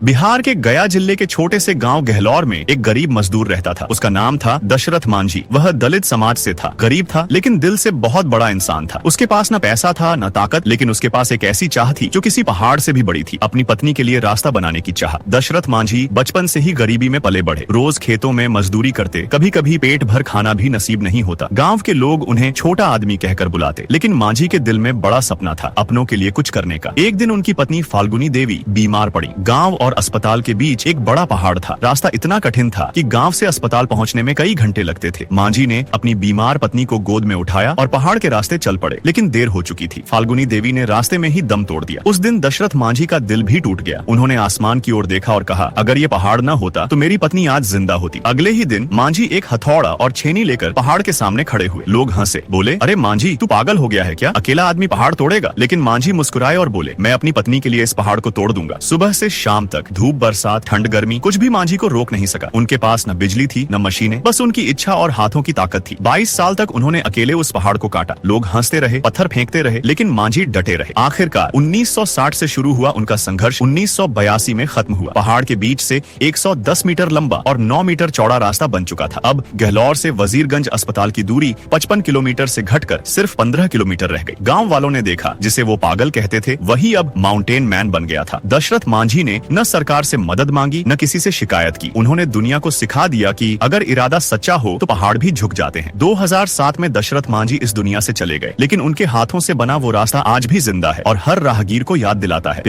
बिहार के गया जिले के छोटे से गांव गहलौर में एक गरीब मजदूर रहता था। उसका नाम था दशरथ मांझी। वह दलित समाज से था, गरीब था, लेकिन दिल से बहुत बड़ा इंसान था। उसके पास न पैसा था न ताकत, लेकिन उसके पास एक ऐसी चाह थी जो किसी पहाड़ से भी बड़ी थी, अपनी पत्नी के लिए रास्ता बनाने की चाह। दशरथ मांझी बचपन से ही गरीबी में पले बढ़े, रोज खेतों में मजदूरी करते, कभी कभी पेट भर खाना भी नसीब नहीं होता। गाँव के लोग उन्हें छोटा आदमी कहकर बुलाते, लेकिन मांझी के दिल में बड़ा सपना था अपनों के लिए कुछ करने का। एक दिन उनकी पत्नी फाल्गुनी देवी बीमार पड़ी। गाँव और अस्पताल के बीच एक बड़ा पहाड़ था। रास्ता इतना कठिन था कि गांव से अस्पताल पहुंचने में कई घंटे लगते थे। मांझी ने अपनी बीमार पत्नी को गोद में उठाया और पहाड़ के रास्ते चल पड़े, लेकिन देर हो चुकी थी। फाल्गुनी देवी ने रास्ते में ही दम तोड़ दिया। उस दिन दशरथ मांझी का दिल भी टूट गया। उन्होंने आसमान की ओर देखा और कहा, अगर ये पहाड़ न होता तो मेरी पत्नी आज जिंदा होती। अगले ही दिन मांझी एक हथौड़ा और छेनी लेकर पहाड़ के सामने खड़े हुए। लोग हंसे, बोले, अरे मांझी, तू पागल हो गया है क्या? अकेला आदमी पहाड़ तोड़ेगा? लेकिन मांझी मुस्कुराए और बोले, मैं अपनी पत्नी के लिए इस पहाड़ को तोड़ दूंगा। सुबह से शाम तक धूप बरसात ठंड गर्मी कुछ भी मांझी को रोक नहीं सका। उनके पास न बिजली थी न मशीनें, बस उनकी इच्छा और हाथों की ताकत थी। 22 साल तक उन्होंने अकेले उस पहाड़ को काटा। लोग हंसते रहे, पत्थर फेंकते रहे, लेकिन मांझी डटे रहे। आखिरकार 1960 से शुरू हुआ उनका संघर्ष 1982 में खत्म हुआ। पहाड़ के बीच से 110 मीटर लंबा और 9 मीटर चौड़ा रास्ता बन चुका था। अब गहलौर से वजीरगंज अस्पताल की दूरी 55 किलोमीटर से घटकर सिर्फ 15 किलोमीटर रह गई। गाँव वालों ने देखा, जिसे वो पागल कहते थे, वही अब माउंटेन मैन बन गया था। दशरथ मांझी ने न सरकार से मदद मांगी न किसी से शिकायत की। उन्होंने दुनिया को सिखा दिया कि अगर इरादा सच्चा हो तो पहाड़ भी झुक जाते हैं। 2007 में दशरथ मांझी इस दुनिया से चले गए, लेकिन उनके हाथों से बना वो रास्ता आज भी जिंदा है और हर राहगीर को याद दिलाता है।